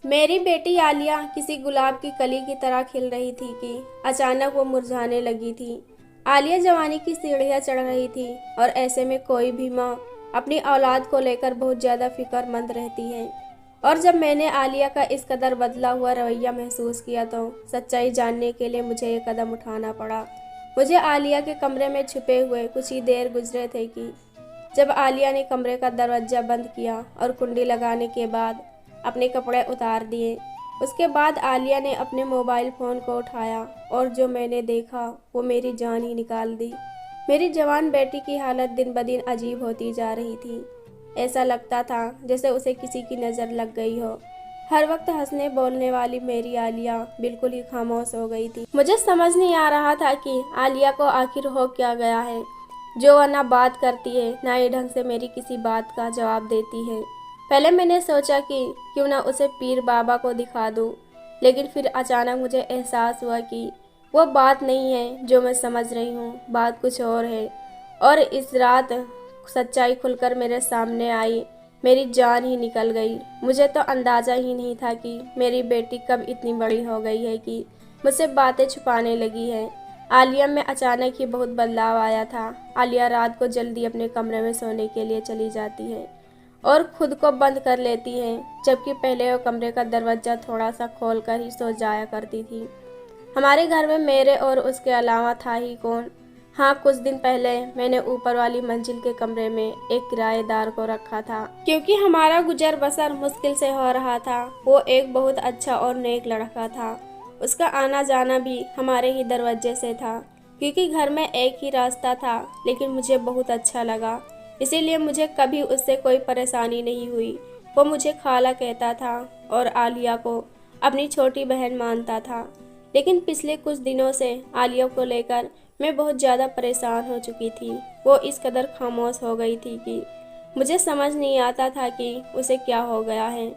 मेरी बेटी आलिया किसी गुलाब की कली की तरह खिल रही थी कि अचानक वो मुरझाने लगी थी। आलिया जवानी की सीढ़ियां चढ़ रही थी और ऐसे में कोई भी माँ अपनी औलाद को लेकर बहुत ज़्यादा फिक्रमंद रहती है। और जब मैंने आलिया का इस कदर बदला हुआ रवैया महसूस किया तो सच्चाई जानने के लिए मुझे एक कदम उठाना पड़ा। मुझे आलिया के कमरे में छुपे हुए कुछ ही देर गुजरे थे कि जब आलिया ने कमरे का दरवाज़ा बंद किया और कुंडी लगाने के बाद अपने कपड़े उतार दिए। उसके बाद आलिया ने अपने मोबाइल फ़ोन को उठाया और जो मैंने देखा वो मेरी जान ही निकाल दी। मेरी जवान बेटी की हालत दिन ब दिन अजीब होती जा रही थी। ऐसा लगता था जैसे उसे किसी की नज़र लग गई हो। हर वक्त हंसने बोलने वाली मेरी आलिया बिल्कुल ही खामोश हो गई थी। मुझे समझ नहीं आ रहा था कि आलिया को आखिर हो क्या गया है जो वह ना बात करती है ना ही ढंग से मेरी किसी बात का जवाब देती है। पहले मैंने सोचा कि क्यों ना उसे पीर बाबा को दिखा दूं, लेकिन फिर अचानक मुझे एहसास हुआ कि वो बात नहीं है जो मैं समझ रही हूँ, बात कुछ और है। और इस रात सच्चाई खुलकर मेरे सामने आई, मेरी जान ही निकल गई। मुझे तो अंदाज़ा ही नहीं था कि मेरी बेटी कब इतनी बड़ी हो गई है कि मुझसे बातें छुपाने लगी है। आलिया में अचानक ही बहुत बदलाव आया था। आलिया रात को जल्दी अपने कमरे में सोने के लिए चली जाती है और खुद को बंद कर लेती है, जबकि पहले वो कमरे का दरवाज़ा थोड़ा सा खोल कर ही सो जाया करती थी। हमारे घर में मेरे और उसके अलावा था ही कौन। हाँ, कुछ दिन पहले मैंने ऊपर वाली मंजिल के कमरे में एक किराएदार को रखा था, क्योंकि हमारा गुजर बसर मुश्किल से हो रहा था। वो एक बहुत अच्छा और नेक लड़का था। उसका आना जाना भी हमारे ही दरवाजे से था, क्योंकि घर में एक ही रास्ता था। लेकिन मुझे बहुत अच्छा लगा, इसीलिए मुझे कभी उससे कोई परेशानी नहीं हुई। वो मुझे खाला कहता था और आलिया को अपनी छोटी बहन मानता था। लेकिन पिछले कुछ दिनों से आलिया को लेकर मैं बहुत ज़्यादा परेशान हो चुकी थी। वो इस कदर खामोश हो गई थी कि मुझे समझ नहीं आता था कि उसे क्या हो गया है।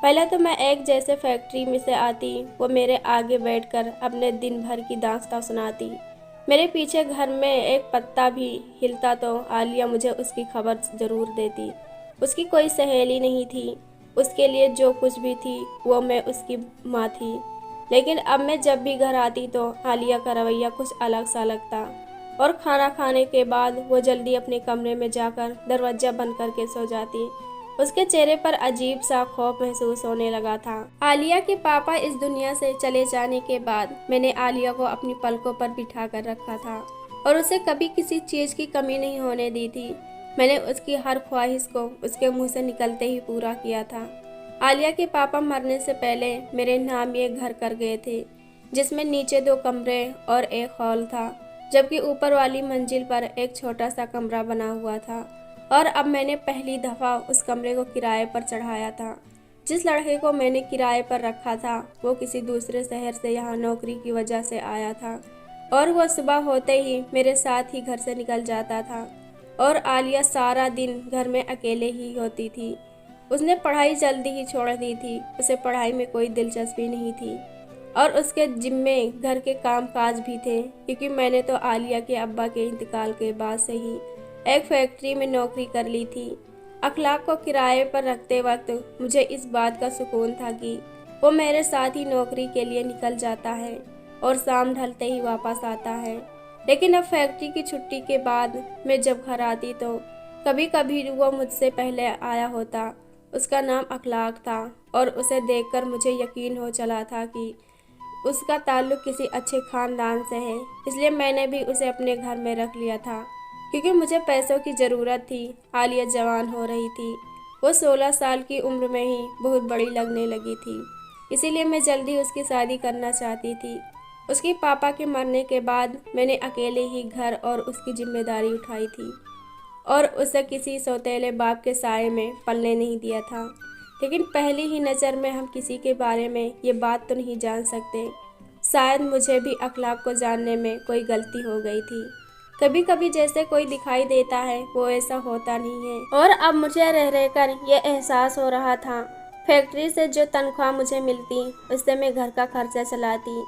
पहले तो मैं एक जैसे फैक्ट्री में से आती, वो मेरे आगे बैठकर अपने दिन भर की दास्तां सुनाती। मेरे पीछे घर में एक पत्ता भी हिलता तो आलिया मुझे उसकी खबर ज़रूर देती। उसकी कोई सहेली नहीं थी, उसके लिए जो कुछ भी थी वो मैं उसकी माँ थी। लेकिन अब मैं जब भी घर आती तो आलिया का रवैया कुछ अलग सा लगता और खाना खाने के बाद वो जल्दी अपने कमरे में जाकर दरवाज़ा बंद करके सो जाती। उसके चेहरे पर अजीब सा खौफ महसूस होने लगा था। आलिया के पापा इस दुनिया से चले जाने के बाद मैंने आलिया को अपनी पलकों पर बिठा कर रखा था और उसे कभी किसी चीज़ की कमी नहीं होने दी थी। मैंने उसकी हर ख्वाहिश को उसके मुंह से निकलते ही पूरा किया था। आलिया के पापा मरने से पहले मेरे नाम ये घर कर गए थे, जिसमें नीचे 2 कमरे और एक हॉल था, जबकि ऊपर वाली मंजिल पर एक छोटा सा कमरा बना हुआ था। और अब मैंने पहली दफ़ा उस कमरे को किराए पर चढ़ाया था। जिस लड़के को मैंने किराए पर रखा था वो किसी दूसरे शहर से यहाँ नौकरी की वजह से आया था और वह सुबह होते ही मेरे साथ ही घर से निकल जाता था और आलिया सारा दिन घर में अकेले ही होती थी। उसने पढ़ाई जल्दी ही छोड़ दी थी, उसे पढ़ाई में कोई दिलचस्पी नहीं थी और उसके जिम्मे घर के काम काज भी थे, क्योंकि मैंने तो आलिया के अब्बा के इंतकाल के बाद से ही एक फैक्ट्री में नौकरी कर ली थी। अखलाक को किराए पर रखते वक्त मुझे इस बात का सुकून था कि वो मेरे साथ ही नौकरी के लिए निकल जाता है और शाम ढलते ही वापस आता है। लेकिन अब फैक्ट्री की छुट्टी के बाद मैं जब घर आती तो कभी कभी वो मुझसे पहले आया होता। उसका नाम अखलाक था और उसे देखकर मुझे यकीन हो चला था कि उसका ताल्लुक़ किसी अच्छे ख़ानदान से है। इसलिए मैंने भी उसे अपने घर में रख लिया था, क्योंकि मुझे पैसों की ज़रूरत थी। आलिया जवान हो रही थी, वो 16 साल की उम्र में ही बहुत बड़ी लगने लगी थी, इसीलिए मैं जल्दी उसकी शादी करना चाहती थी। उसके पापा के मरने के बाद मैंने अकेले ही घर और उसकी जिम्मेदारी उठाई थी और उसे किसी सौतेले बाप के साए में पलने नहीं दिया था। लेकिन पहली ही नज़र में हम किसी के बारे में ये बात तो नहीं जान सकते। शायद मुझे भी अखलाक को जानने में कोई गलती हो गई थी। कभी कभी जैसे कोई दिखाई देता है वो ऐसा होता नहीं है। और अब मुझे रह रहकर ये एहसास हो रहा था, फैक्ट्री से जो तनख्वाह मुझे मिलती उससे मैं घर का खर्चा चलाती।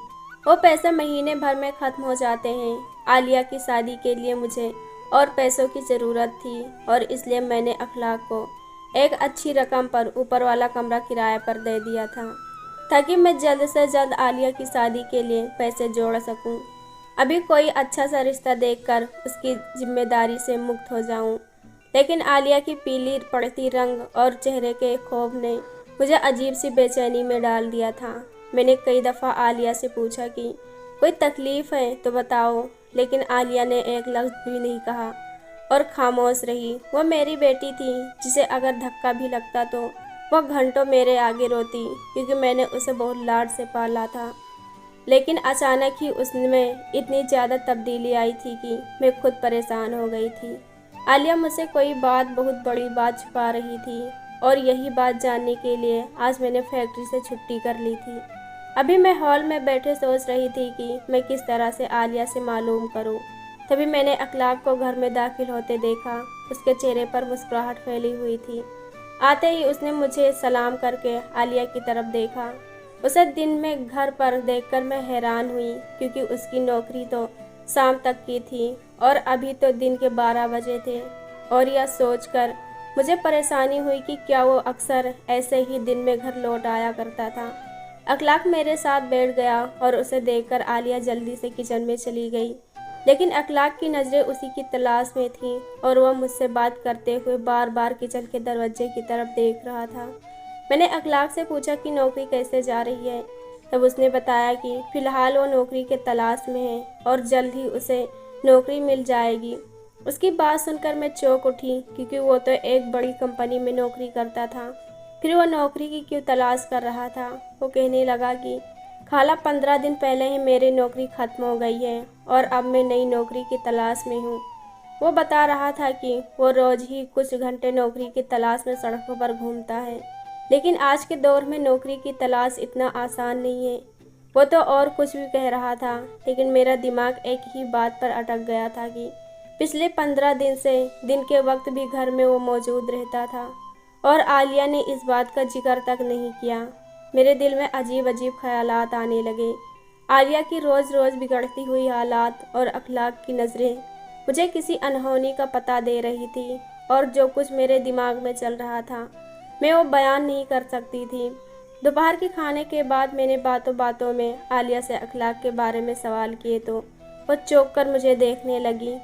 वो पैसे महीने भर में ख़त्म हो जाते हैं। आलिया की शादी के लिए मुझे और पैसों की ज़रूरत थी और इसलिए मैंने अखलाक को एक अच्छी रकम पर ऊपर वाला कमरा किराए पर दे दिया था। ताकि मैं जल्द से जल्द आलिया की शादी के लिए पैसे जोड़ सकूं। अभी कोई अच्छा सा रिश्ता देखकर उसकी जिम्मेदारी से मुक्त हो जाऊं। लेकिन आलिया की पीली पड़ती रंग और चेहरे के खौफ ने मुझे अजीब सी बेचैनी में डाल दिया था। मैंने कई दफ़ा आलिया से पूछा कि कोई तकलीफ़ है तो बताओ, लेकिन आलिया ने एक लफ्ज़ भी नहीं कहा और खामोश रही। वह मेरी बेटी थी जिसे अगर धक्का भी लगता तो वह घंटों मेरे आगे रोती, क्योंकि मैंने उसे बहुत लाड से पाला था। लेकिन अचानक ही उसमें इतनी ज़्यादा तब्दीली आई थी कि मैं खुद परेशान हो गई थी। आलिया मुझसे कोई बात, बहुत बड़ी बात छुपा रही थी और यही बात जानने के लिए आज मैंने फैक्ट्री से छुट्टी कर ली थी। अभी मैं हॉल में बैठे सोच रही थी कि मैं किस तरह से आलिया से मालूम करूं। तभी मैंने अखलाक को घर में दाखिल होते देखा। उसके चेहरे पर मुस्कुराहट फैली हुई थी। आते ही उसने मुझे सलाम करके आलिया की तरफ देखा। उसे दिन में घर पर देखकर मैं हैरान हुई, क्योंकि उसकी नौकरी तो शाम तक की थी और अभी तो दिन के 12 बजे थे। और यह सोचकर मुझे परेशानी हुई कि क्या वो अक्सर ऐसे ही दिन में घर लौट आया करता था। अखलाक मेरे साथ बैठ गया और उसे देखकर आलिया जल्दी से किचन में चली गई। लेकिन अखलाक की नज़रें उसी की तलाश में थीं और वह मुझसे बात करते हुए बार बार किचन के दरवाजे की तरफ देख रहा था। मैंने अखलाक से पूछा कि नौकरी कैसे जा रही है। तब उसने बताया कि फ़िलहाल वो नौकरी के तलाश में है और जल्द ही उसे नौकरी मिल जाएगी। उसकी बात सुनकर मैं चौंक उठी, क्योंकि वो तो एक बड़ी कंपनी में नौकरी करता था। फिर वो नौकरी की क्यों तलाश कर रहा था। वो कहने लगा कि खाला, 15 दिन पहले ही मेरी नौकरी ख़त्म हो गई है और अब मैं नई नौकरी की तलाश में हूँ। वो बता रहा था कि वो रोज़ ही कुछ घंटे नौकरी की तलाश में सड़कों पर घूमता है, लेकिन आज के दौर में नौकरी की तलाश इतना आसान नहीं है। वो तो और कुछ भी कह रहा था, लेकिन मेरा दिमाग एक ही बात पर अटक गया था कि पिछले 15 दिन से दिन के वक्त भी घर में वो मौजूद रहता था और आलिया ने इस बात का जिक्र तक नहीं किया। मेरे दिल में अजीब अजीब ख्यालात आने लगे। आलिया की रोज़ रोज़ बिगड़ती हुई हालात और अखलाक की नज़रें मुझे किसी अनहोनी का पता दे रही थी, और जो कुछ मेरे दिमाग में चल रहा था मैं वो बयान नहीं कर सकती थी। दोपहर के खाने के बाद मैंने बातों बातों में आलिया से अखलाक के बारे में सवाल किए तो वो चौंक कर मुझे देखने लगी।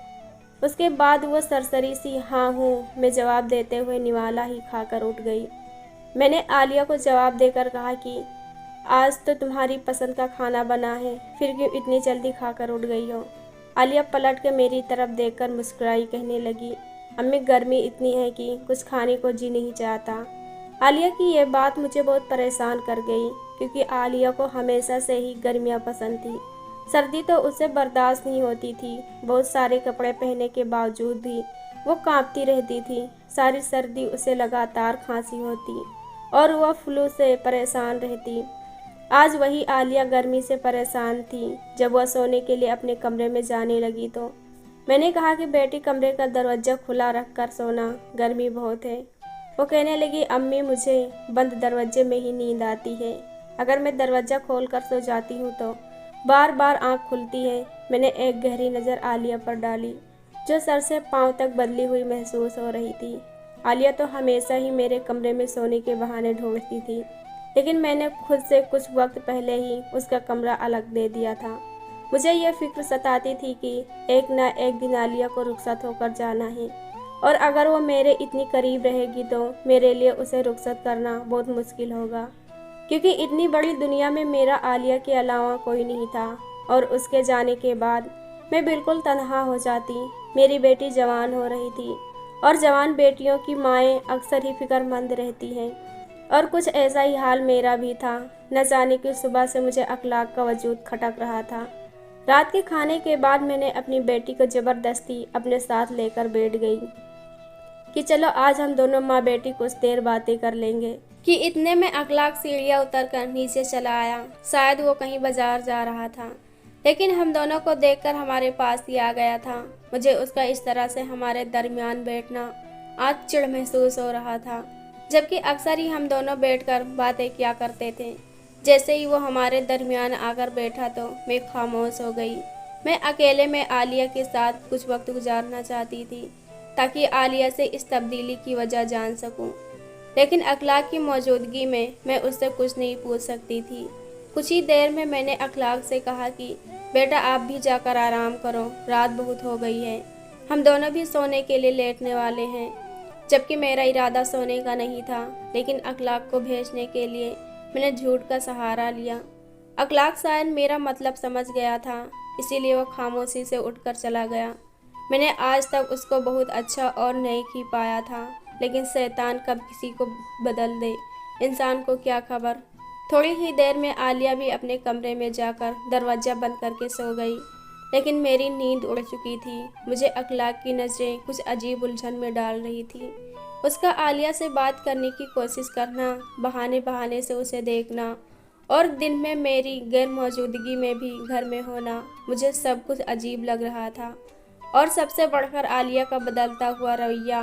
उसके बाद वो सरसरी सी हाँ हूँ में जवाब देते हुए निवाला ही खाकर उठ गई। मैंने आलिया को जवाब देकर कहा कि आज तो तुम्हारी पसंद का खाना बना है, फिर क्यों इतनी जल्दी खाकर उठ गई हो। आलिया पलट के मेरी तरफ देखकर मुस्कुराई, कहने लगी, अम्मी, गर्मी इतनी है कि कुछ खाने को जी नहीं चाहता। आलिया की यह बात मुझे बहुत परेशान कर गई, क्योंकि आलिया को हमेशा से ही गर्मियाँ पसंद थी। सर्दी तो उसे बर्दाश्त नहीं होती थी। बहुत सारे कपड़े पहनने के बावजूद भी वो कांपती रहती थी। सारी सर्दी उसे लगातार खांसी होती और वह फ्लू से परेशान रहती। आज वही आलिया गर्मी से परेशान थी। जब वह सोने के लिए अपने कमरे में जाने लगी तो मैंने कहा कि बेटी, कमरे का दरवाज़ा खुला रख कर सोना, गर्मी बहुत है। वो कहने लगी, अम्मी, मुझे बंद दरवाजे में ही नींद आती है। अगर मैं दरवाज़ा खोल कर सो जाती हूँ तो बार बार आँख खुलती है। मैंने एक गहरी नज़र आलिया पर डाली, जो सर से पाँव तक बदली हुई महसूस हो रही थी। आलिया तो हमेशा ही मेरे कमरे में सोने के बहाने ढूंढती थी, लेकिन मैंने खुद से कुछ वक्त पहले ही उसका कमरा अलग दे दिया था। मुझे यह फिक्र सताती थी कि एक ना एक दिन आलिया को रुखसत होकर जाना है, और अगर वो मेरे इतनी करीब रहेगी तो मेरे लिए उसे रुखसत करना बहुत मुश्किल होगा, क्योंकि इतनी बड़ी दुनिया में मेरा आलिया के अलावा कोई नहीं था। और उसके जाने के बाद मैं बिल्कुल तन्हा हो जाती। मेरी बेटी जवान हो रही थी, और जवान बेटियों की माएँ अक्सर ही फिक्रमंद रहती हैं, और कुछ ऐसा ही हाल मेरा भी था। न जाने कि सुबह से मुझे अखलाक का वजूद खटक रहा था। रात के खाने के बाद मैंने अपनी बेटी को ज़बरदस्ती अपने साथ लेकर बैठ गई कि चलो आज हम दोनों माँ बेटी कुछ देर बातें कर लेंगे। कि इतने में अखलाक सीढ़ियाँ उतरकर नीचे चला आया। शायद वो कहीं बाजार जा रहा था, लेकिन हम दोनों को देखकर हमारे पास ही आ गया था। मुझे उसका इस तरह से हमारे दरमियान बैठना आज चिढ़ महसूस हो रहा था, जबकि अक्सर ही हम दोनों बैठकर बातें किया करते थे। जैसे ही वो हमारे दरमियान आकर बैठा तो मैं खामोश हो गई। मैं अकेले में आलिया के साथ कुछ वक्त गुजारना चाहती थी, ताकि आलिया से इस तब्दीली की वजह जान सकूं। लेकिन अखलाक की मौजूदगी में मैं उससे कुछ नहीं पूछ सकती थी। कुछ ही देर में मैंने अखलाक से कहा कि बेटा आप भी जाकर आराम करो, रात बहुत हो गई है, हम दोनों भी सोने के लिए लेटने वाले हैं। जबकि मेरा इरादा सोने का नहीं था, लेकिन अखलाक को भेजने के लिए मैंने झूठ का सहारा लिया। अखलाक शायद मेरा मतलब समझ गया था, इसीलिए वो खामोशी से उठकर चला गया। मैंने आज तक उसको बहुत अच्छा और नेक ही पाया था, लेकिन शैतान कब किसी को बदल दे, इंसान को क्या खबर। थोड़ी ही देर में आलिया भी अपने कमरे में जाकर दरवाज़ा बंद करके सो गई, लेकिन मेरी नींद उड़ चुकी थी। मुझे अखलाक की नज़रें कुछ अजीब उलझन में डाल रही थी। उसका आलिया से बात करने की कोशिश करना, बहाने बहाने से उसे देखना और दिन में मेरी गैर मौजूदगी में भी घर में होना, मुझे सब कुछ अजीब लग रहा था। और सबसे बढ़कर आलिया का बदलता हुआ रवैया।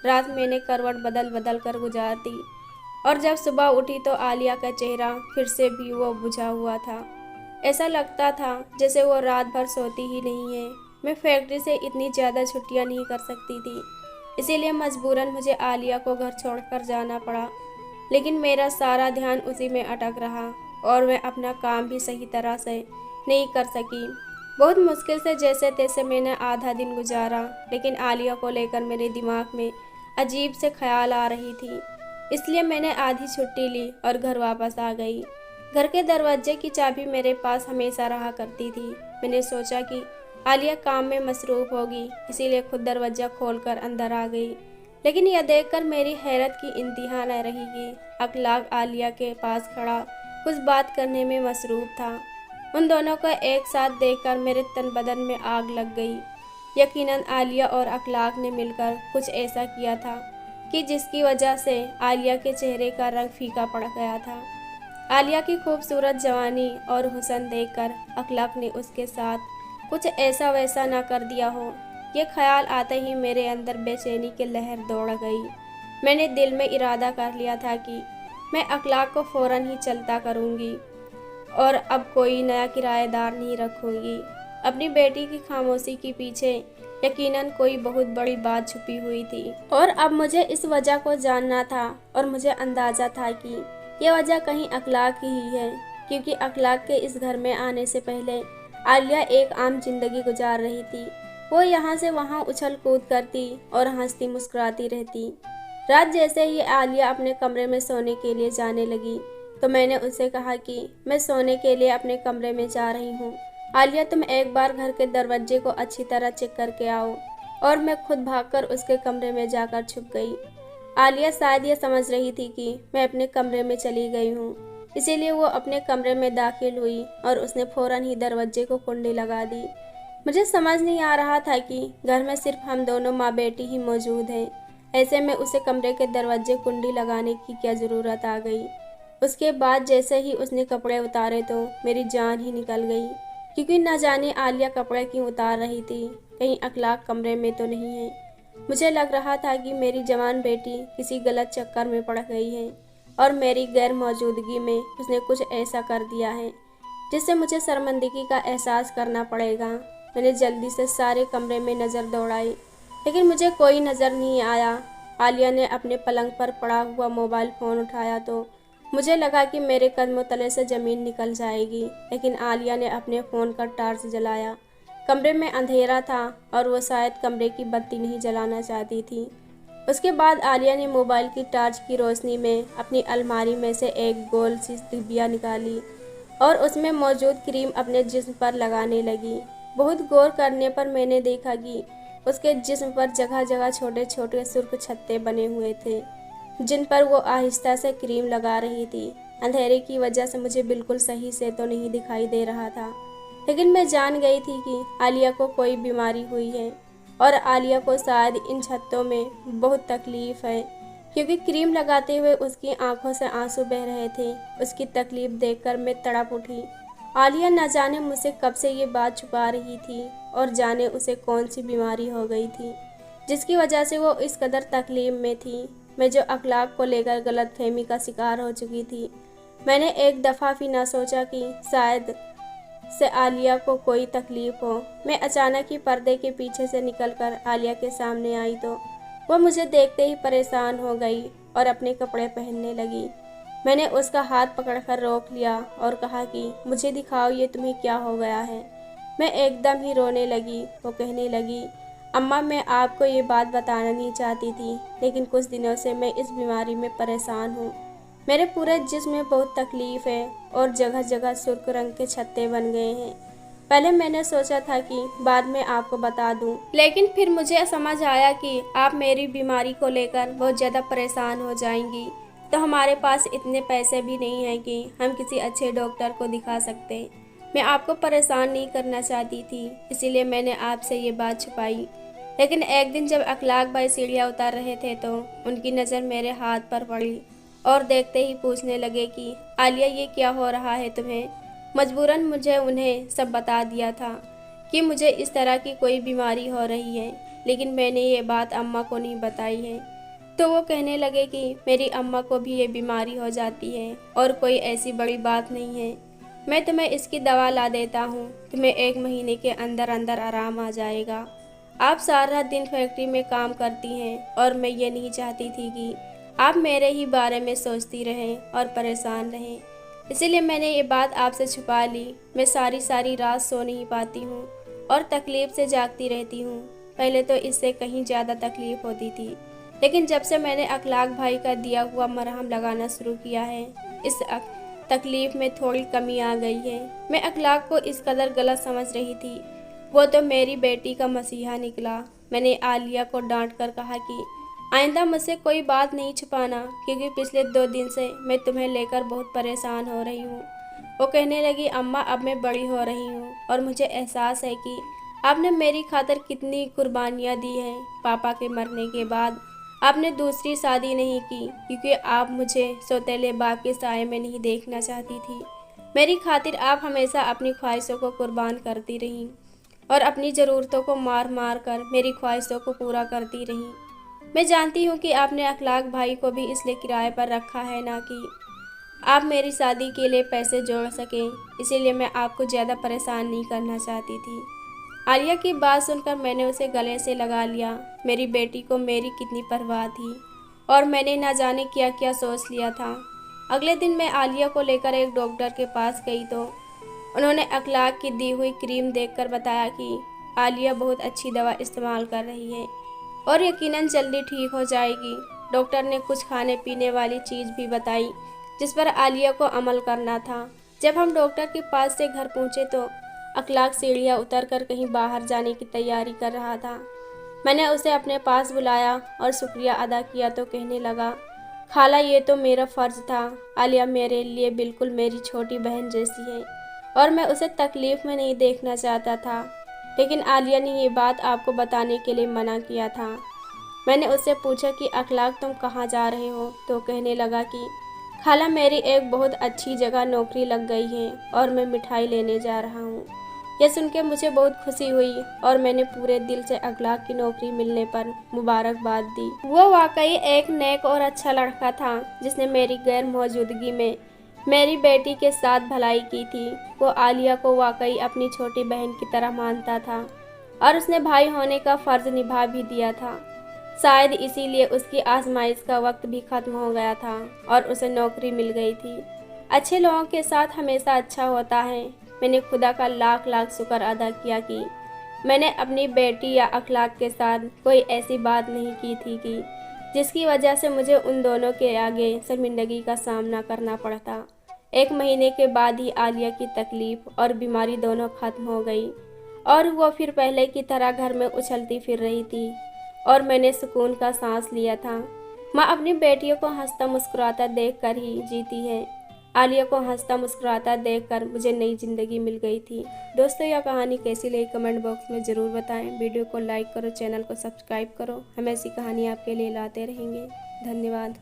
रात मैंने करवट बदल बदल कर गुजार दी और जब सुबह उठी तो आलिया का चेहरा फिर से भी वो बुझा हुआ था। ऐसा लगता था जैसे वो रात भर सोती ही नहीं है। मैं फैक्ट्री से इतनी ज़्यादा छुट्टियां नहीं कर सकती थी, इसीलिए मजबूरन मुझे आलिया को घर छोड़कर जाना पड़ा। लेकिन मेरा सारा ध्यान उसी में अटक रहा और मैं अपना काम भी सही तरह से नहीं कर सकी। बहुत मुश्किल से जैसे तैसे मैंने आधा दिन गुजारा, लेकिन आलिया को लेकर मेरे दिमाग में अजीब से ख्याल आ रही थी। इसलिए मैंने आधी छुट्टी ली और घर वापस आ गई। घर के दरवाजे की चाबी मेरे पास हमेशा रहा करती थी। मैंने सोचा कि आलिया काम में मसरूफ़ होगी, इसीलिए खुद दरवाज़ा खोलकर अंदर आ गई। लेकिन यह देखकर मेरी हैरत की इंतहा न रही कि अखलाक आलिया के पास खड़ा कुछ बात करने में मसरूफ़ था। उन दोनों को एक साथ देखकर मेरे तन बदन में आग लग गई। यकीनन आलिया और अखलाक ने मिलकर कुछ ऐसा किया था कि जिसकी वजह से आलिया के चेहरे का रंग फीका पड़ गया था। आलिया की खूबसूरत जवानी और हुस्न देखकर अखलाक ने उसके साथ कुछ ऐसा वैसा ना कर दिया हो। ये ख्याल आते ही मेरे अंदर बेचैनी की लहर दौड़ गई। मैंने दिल में इरादा कर लिया था कि मैं अखलाक को फ़ौरन ही चलता करूँगी और अब कोई नया किराएदार नहीं रखूँगी। अपनी बेटी की खामोशी के पीछे यकीनन कोई बहुत बड़ी बात छुपी हुई थी और अब मुझे इस वजह को जानना था। और मुझे अंदाज़ा था कि यह वजह कहीं अखलाक ही है, क्योंकि अखलाक के इस घर में आने से पहले आलिया एक आम जिंदगी गुजार रही थी। वो यहाँ से वहाँ उछल कूद करती और हंसती मुस्कुराती रहती। रात जैसे ही आलिया अपने कमरे में सोने के लिए जाने लगी तो मैंने उससे कहा कि मैं सोने के लिए अपने कमरे में जा रही हूँ। आलिया तुम एक बार घर के दरवाजे को अच्छी तरह चेक करके आओ। और मैं खुद भागकर उसके कमरे में जाकर छुप गई। आलिया शायद ये समझ रही थी कि मैं अपने कमरे में चली गई हूँ, इसीलिए वो अपने कमरे में दाखिल हुई और उसने फ़ौरन ही दरवाजे को कुंडी लगा दी। मुझे समझ नहीं आ रहा था कि घर में सिर्फ हम दोनों माँ बेटी ही मौजूद हैं। ऐसे में उसे कमरे के दरवाजे कुंडी लगाने की क्या ज़रूरत आ गई। उसके बाद जैसे ही उसने कपड़े उतारे तो मेरी जान ही निकल गई, क्योंकि न जाने आलिया कपड़े क्यों उतार रही थी। कहीं अखलाक कमरे में तो नहीं है। मुझे लग रहा था कि मेरी जवान बेटी किसी गलत चक्कर में पड़ गई है और मेरी गैर मौजूदगी में उसने कुछ ऐसा कर दिया है जिससे मुझे शर्मिंदगी का एहसास करना पड़ेगा। मैंने जल्दी से सारे कमरे में नज़र दौड़ाई, लेकिन मुझे कोई नज़र नहीं आया। आलिया ने अपने पलंग पर पड़ा हुआ मोबाइल फ़ोन उठाया तो मुझे लगा कि मेरे कदमों तले से ज़मीन निकल जाएगी, लेकिन आलिया ने अपने फ़ोन का टार्च जलाया। कमरे में अंधेरा था और वो शायद कमरे की बत्ती नहीं जलाना चाहती थी। उसके बाद आलिया ने मोबाइल की टार्च की रोशनी में अपनी अलमारी में से एक गोल सी डिबिया निकाली और उसमें मौजूद क्रीम अपने जिस्म पर लगाने लगी। बहुत गौर करने पर मैंने देखा कि उसके जिस्म पर जगह जगह छोटे छोटे सुर्ख छत्ते बने हुए थे, जिन पर वो आहिस्ता से क्रीम लगा रही थी। अंधेरे की वजह से मुझे बिल्कुल सही से तो नहीं दिखाई दे रहा था, लेकिन मैं जान गई थी कि आलिया को कोई बीमारी हुई है और आलिया को शायद इन छत्तों में बहुत तकलीफ़ है, क्योंकि क्रीम लगाते हुए उसकी आंखों से आंसू बह रहे थे। उसकी तकलीफ़ देखकर मैं तड़प उठी। आलिया न जाने मुझसे कब से ये बात छुपा रही थी और जाने उसे कौन सी बीमारी हो गई थी जिसकी वजह से वो इस कदर तकलीफ़ में थी। मैं जो अखलाक को लेकर गलतफहमी का शिकार हो चुकी थी, मैंने एक दफ़ा भी ना सोचा कि शायद से आलिया को कोई तकलीफ़ हो। मैं अचानक ही पर्दे के पीछे से निकलकर आलिया के सामने आई तो वो मुझे देखते ही परेशान हो गई और अपने कपड़े पहनने लगी। मैंने उसका हाथ पकड़कर रोक लिया और कहा कि मुझे दिखाओ ये तुम्हें क्या हो गया है। मैं एकदम ही रोने लगी। वो कहने लगी, अम्मा मैं आपको ये बात बताना नहीं चाहती थी, लेकिन कुछ दिनों से मैं इस बीमारी में परेशान हूँ। मेरे पूरे जिस्म में बहुत तकलीफ़ है और जगह जगह सुर्ख रंग के छत्ते बन गए हैं। पहले मैंने सोचा था कि बाद में आपको बता दूं, लेकिन फिर मुझे समझ आया कि आप मेरी बीमारी को लेकर बहुत ज़्यादा परेशान हो जाएंगी, तो हमारे पास इतने पैसे भी नहीं हैं कि हम किसी अच्छे डॉक्टर को दिखा सकते। मैं आपको परेशान नहीं करना चाहती थी, इसीलिए मैंने आपसे ये बात छुपाई। लेकिन एक दिन जब अखलाक भाई सीढ़ियाँ उतार रहे थे तो उनकी नज़र मेरे हाथ पर पड़ी और देखते ही पूछने लगे कि आलिया ये क्या हो रहा है तुम्हें। मजबूरन मुझे उन्हें सब बता दिया था कि मुझे इस तरह की कोई बीमारी हो रही है, लेकिन मैंने ये बात अम्मा को नहीं बताई है। तो वो कहने लगे कि मेरी अम्मा को भी ये बीमारी हो जाती है और कोई ऐसी बड़ी बात नहीं है। मैं तुम्हें इसकी दवा ला देता हूँ, तुम्हें 1 महीने के अंदर अंदर आराम आ जाएगा। आप सारा दिन फैक्ट्री में काम करती हैं और मैं ये नहीं चाहती थी कि आप मेरे ही बारे में सोचती रहें और परेशान रहें, इसीलिए मैंने ये बात आपसे छुपा ली। मैं सारी सारी रात सो नहीं पाती हूँ और तकलीफ़ से जागती रहती हूँ। पहले तो इससे कहीं ज़्यादा तकलीफ़ होती थी, लेकिन जब से मैंने अखलाक भाई का दिया हुआ मरहम लगाना शुरू किया है, इस तकलीफ़ में थोड़ी कमी आ गई है। मैं अखलाक को इस कदर गलत समझ रही थी, वो तो मेरी बेटी का मसीहा निकला। मैंने आलिया को डांट कर कहा कि आइंदा मुझसे कोई बात नहीं छुपाना, क्योंकि पिछले 2 दिन से मैं तुम्हें लेकर बहुत परेशान हो रही हूँ। वो कहने लगी, अम्मा अब मैं बड़ी हो रही हूँ और मुझे एहसास है कि आपने मेरी खातिर कितनी कुर्बानियाँ दी हैं। पापा के मरने के बाद आपने दूसरी शादी नहीं की, क्योंकि आप मुझे सौतेले बाप के साए में नहीं देखना चाहती थी। मेरी खातिर आप हमेशा अपनी ख्वाहिशों को कुर्बान करती रहीं और अपनी ज़रूरतों को मार मार कर मेरी ख्वाहिशों को पूरा करती रहीं। मैं जानती हूँ कि आपने अखलाक भाई को भी इसलिए किराए पर रखा है, ना कि आप मेरी शादी के लिए पैसे जोड़ सकें, इसीलिए मैं आपको ज़्यादा परेशान नहीं करना चाहती थी। आलिया की बात सुनकर मैंने उसे गले से लगा लिया। मेरी बेटी को मेरी कितनी परवाह थी और मैंने ना जाने क्या क्या सोच लिया था। अगले दिन मैं आलिया को लेकर एक डॉक्टर के पास गई तो उन्होंने अखलाक की दी हुई क्रीम देखकर बताया कि आलिया बहुत अच्छी दवा इस्तेमाल कर रही है और यकीनन जल्दी ठीक हो जाएगी। डॉक्टर ने कुछ खाने पीने वाली चीज़ भी बताई जिस पर आलिया को अमल करना था। जब हम डॉक्टर के पास से घर पहुंचे तो अखलाक सीढ़ियाँ उतरकर कहीं बाहर जाने की तैयारी कर रहा था। मैंने उसे अपने पास बुलाया और शुक्रिया अदा किया तो कहने लगा, खाला ये तो मेरा फ़र्ज़ था। आलिया मेरे लिए बिल्कुल मेरी छोटी बहन जैसी है और मैं उसे तकलीफ़ में नहीं देखना चाहता था, लेकिन आलिया ने ये बात आपको बताने के लिए मना किया था। मैंने उससे पूछा कि अखलाक तुम कहाँ जा रहे हो, तो कहने लगा कि खाला मेरी एक बहुत अच्छी जगह नौकरी लग गई है और मैं मिठाई लेने जा रहा हूँ। यह सुन के मुझे बहुत खुशी हुई और मैंने पूरे दिल से अखलाक की नौकरी मिलने पर मुबारकबाद दी। वो वाकई एक नेक और अच्छा लड़का था जिसने मेरी गैर मौजूदगी में मेरी बेटी के साथ भलाई की थी। वो आलिया को वाकई अपनी छोटी बहन की तरह मानता था और उसने भाई होने का फ़र्ज़ निभा भी दिया था। शायद इसीलिए उसकी आजमाइश का वक्त भी ख़त्म हो गया था और उसे नौकरी मिल गई थी। अच्छे लोगों के साथ हमेशा अच्छा होता है। मैंने खुदा का लाख लाख शुक्र अदा किया कि मैंने अपनी बेटी या अखलाक के साथ कोई ऐसी बात नहीं की थी कि जिसकी वजह से मुझे उन दोनों के आगे शर्मिंदगी का सामना करना पड़ता। 1 महीने के बाद ही आलिया की तकलीफ़ और बीमारी दोनों ख़त्म हो गई और वो फिर पहले की तरह घर में उछलती फिर रही थी और मैंने सुकून का सांस लिया था। माँ अपनी बेटियों को हंसता मुस्कुराता देखकर ही जीती है। आलिया को हंसता मुस्कुराता देखकर मुझे नई ज़िंदगी मिल गई थी। दोस्तों यह कहानी कैसी लगी कमेंट बॉक्स में ज़रूर बताएं। वीडियो को लाइक करो, चैनल को सब्सक्राइब करो। हम ऐसी कहानी आपके लिए लाते रहेंगे। धन्यवाद।